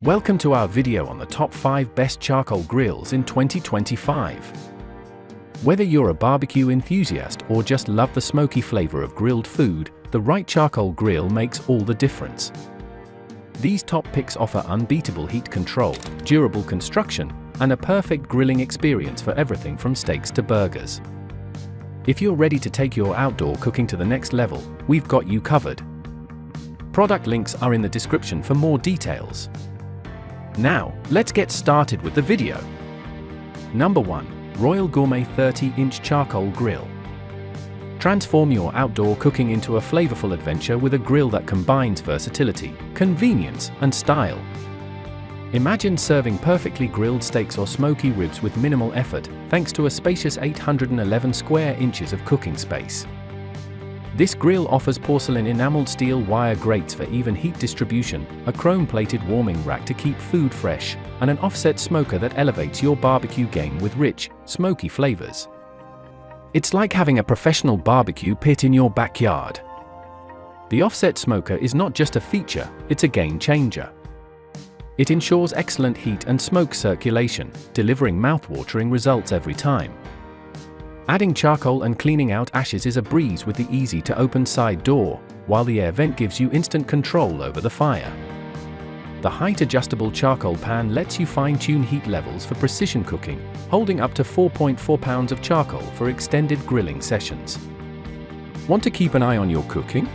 Welcome to our video on the top 5 best charcoal grills in 2025. Whether you're a barbecue enthusiast or just love the smoky flavor of grilled food, the right charcoal grill makes all the difference. These top picks offer unbeatable heat control, durable construction, and a perfect grilling experience for everything from steaks to burgers. If you're ready to take your outdoor cooking to the next level, we've got you covered. Product links are in the description for more details. Now, let's get started with the video. Number 1. Royal Gourmet 30-inch Charcoal Grill. Transform your outdoor cooking into a flavorful adventure with a grill that combines versatility, convenience, and style. Imagine serving perfectly grilled steaks or smoky ribs with minimal effort, thanks to a spacious 811 square inches of cooking space. This grill offers porcelain enameled steel wire grates for even heat distribution, a chrome-plated warming rack to keep food fresh, and an offset smoker that elevates your barbecue game with rich, smoky flavors. It's like having a professional barbecue pit in your backyard. The offset smoker is not just a feature, it's a game changer. It ensures excellent heat and smoke circulation, delivering mouth-watering results every time. Adding charcoal and cleaning out ashes is a breeze with the easy-to-open side door, while the air vent gives you instant control over the fire. The height-adjustable charcoal pan lets you fine-tune heat levels for precision cooking, holding up to 4.4 pounds of charcoal for extended grilling sessions. Want to keep an eye on your cooking?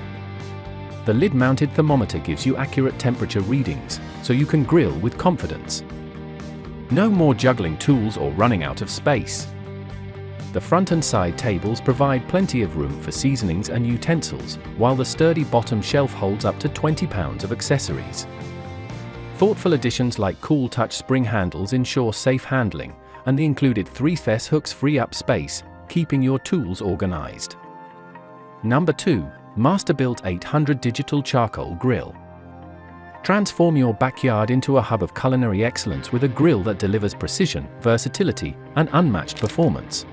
The lid-mounted thermometer gives you accurate temperature readings, so you can grill with confidence. No more juggling tools or running out of space. The front and side tables provide plenty of room for seasonings and utensils, while the sturdy bottom shelf holds up to 20 pounds of accessories. Thoughtful additions like cool touch spring handles ensure safe handling, and the included 3 fess hooks free up space, keeping your tools organized. Number 2. Masterbuilt 800 Digital Charcoal Grill. Transform your backyard into a hub of culinary excellence with a grill that delivers precision, versatility, and unmatched performance.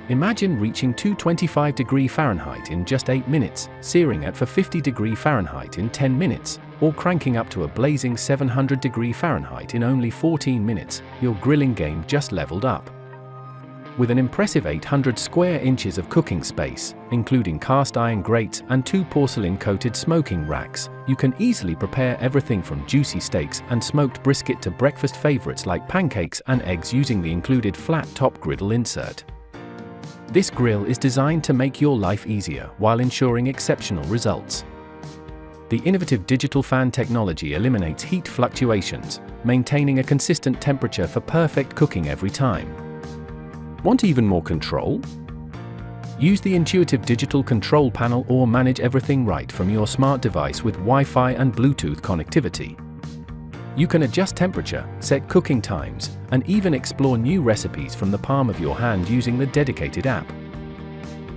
Imagine reaching 225° Fahrenheit in just 8 minutes, searing at 450° Fahrenheit in 10 minutes, or cranking up to a blazing 700° Fahrenheit in only 14 minutes, your grilling game just leveled up. With an impressive 800 square inches of cooking space, including cast iron grates and 2 porcelain-coated smoking racks, you can easily prepare everything from juicy steaks and smoked brisket to breakfast favorites like pancakes and eggs using the included flat-top griddle insert. This grill is designed to make your life easier while ensuring exceptional results. The innovative digital fan technology eliminates heat fluctuations, maintaining a consistent temperature for perfect cooking every time. Want even more control? Use the intuitive digital control panel or manage everything right from your smart device with Wi-Fi and Bluetooth connectivity. You can adjust temperature, set cooking times, and even explore new recipes from the palm of your hand using the dedicated app.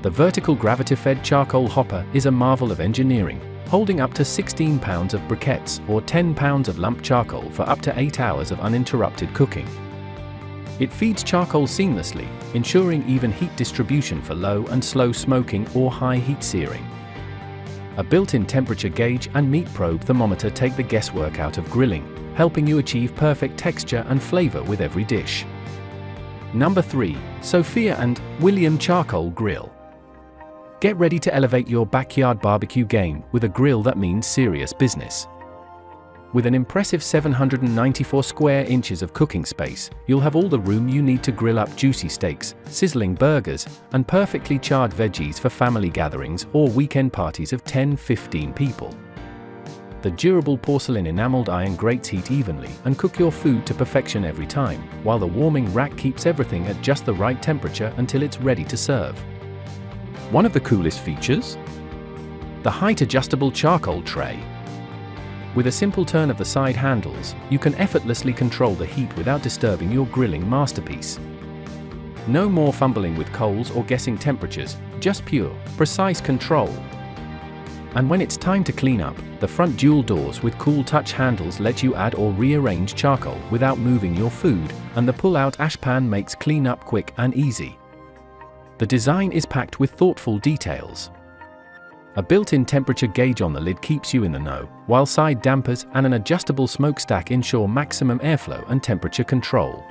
The vertical gravity-fed charcoal hopper is a marvel of engineering, holding up to 16 pounds of briquettes or 10 pounds of lump charcoal for up to 8 hours of uninterrupted cooking. It feeds charcoal seamlessly, ensuring even heat distribution for low and slow smoking or high heat searing. A built-in temperature gauge and meat probe thermometer take the guesswork out of grilling, helping you achieve perfect texture and flavor with every dish. Number 3. Sophia and William Charcoal Grill. Get ready to elevate your backyard barbecue game with a grill that means serious business. With an impressive 794 square inches of cooking space, you'll have all the room you need to grill up juicy steaks, sizzling burgers, and perfectly charred veggies for family gatherings or weekend parties of 10-15 people. The durable porcelain enameled iron grates heat evenly and cook your food to perfection every time, while the warming rack keeps everything at just the right temperature until it's ready to serve. One of the coolest features? The height-adjustable charcoal tray. With a simple turn of the side handles, you can effortlessly control the heat without disturbing your grilling masterpiece. No more fumbling with coals or guessing temperatures, just pure, precise control. And when it's time to clean up, the front dual doors with cool touch handles let you add or rearrange charcoal without moving your food, and the pull-out ash pan makes cleanup quick and easy. The design is packed with thoughtful details. A built-in temperature gauge on the lid keeps you in the know, while side dampers and an adjustable smokestack ensure maximum airflow and temperature control.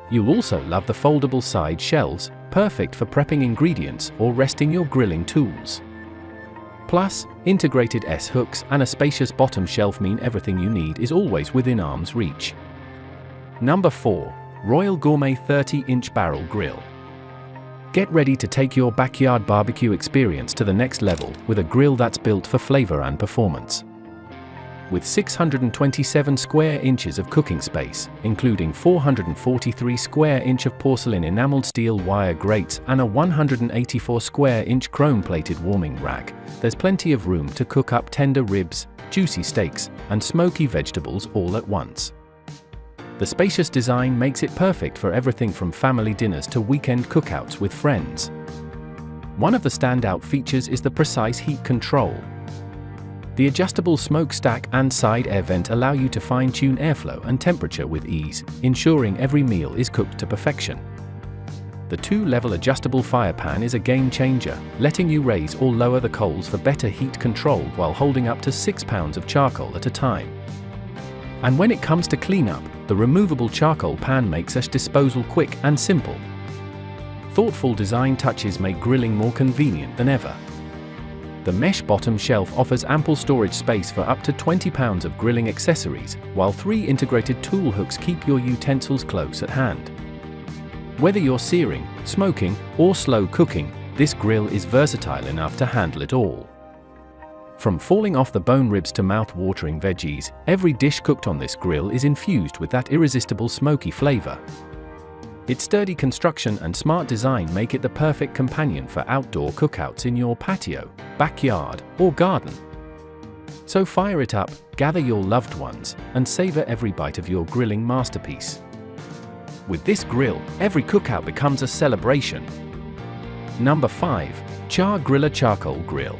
You'll also love the foldable side shelves, perfect for prepping ingredients or resting your grilling tools. Plus, integrated S-hooks and a spacious bottom shelf mean everything you need is always within arm's reach. Number 4. Royal Gourmet 30-inch Barrel Grill. Get ready to take your backyard barbecue experience to the next level with a grill that's built for flavor and performance. With 627 square inches of cooking space, including 443 square inch of porcelain enameled steel wire grates and a 184 square inch chrome-plated warming rack, there's plenty of room to cook up tender ribs, juicy steaks, and smoky vegetables all at once. The spacious design makes it perfect for everything from family dinners to weekend cookouts with friends. One of the standout features is the precise heat control. The adjustable smokestack and side air vent allow you to fine-tune airflow and temperature with ease, ensuring every meal is cooked to perfection. The 2-level adjustable fire pan is a game-changer, letting you raise or lower the coals for better heat control while holding up to 6 pounds of charcoal at a time. And when it comes to cleanup, the removable charcoal pan makes its disposal quick and simple. Thoughtful design touches make grilling more convenient than ever. The mesh bottom shelf offers ample storage space for up to 20 pounds of grilling accessories, while 3 integrated tool hooks keep your utensils close at hand. Whether you're searing, smoking, or slow cooking, this grill is versatile enough to handle it all. From falling off the bone ribs to mouth-watering veggies, every dish cooked on this grill is infused with that irresistible smoky flavor. Its sturdy construction and smart design make it the perfect companion for outdoor cookouts in your patio, backyard, or garden. So fire it up, gather your loved ones, and savor every bite of your grilling masterpiece. With this grill, every cookout becomes a celebration. Number 5. Char-Griller Charcoal Grill.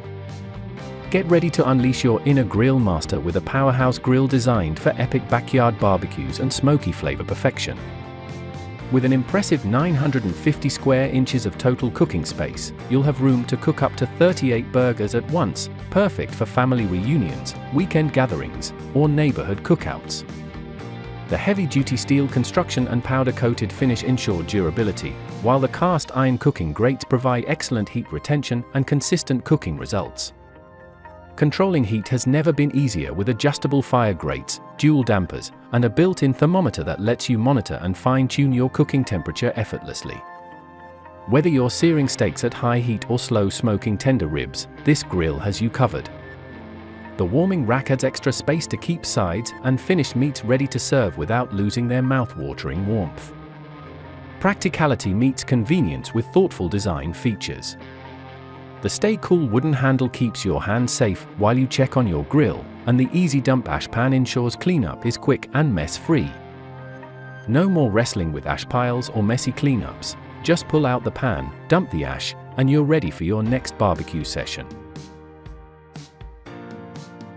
Get ready to unleash your inner grill master with a powerhouse grill designed for epic backyard barbecues and smoky flavor perfection. With an impressive 950 square inches of total cooking space, you'll have room to cook up to 38 burgers at once, perfect for family reunions, weekend gatherings, or neighborhood cookouts. The heavy-duty steel construction and powder-coated finish ensure durability, while the cast iron cooking grates provide excellent heat retention and consistent cooking results. Controlling heat has never been easier with adjustable fire grates, dual dampers, and a built-in thermometer that lets you monitor and fine-tune your cooking temperature effortlessly. Whether you're searing steaks at high heat or slow smoking tender ribs, this grill has you covered. The warming rack adds extra space to keep sides and finished meats ready to serve without losing their mouth-watering warmth. Practicality meets convenience with thoughtful design features. The stay-cool wooden handle keeps your hands safe while you check on your grill, and the easy dump ash pan ensures cleanup is quick and mess-free. No more wrestling with ash piles or messy cleanups. Just pull out the pan, dump the ash, and you're ready for your next barbecue session.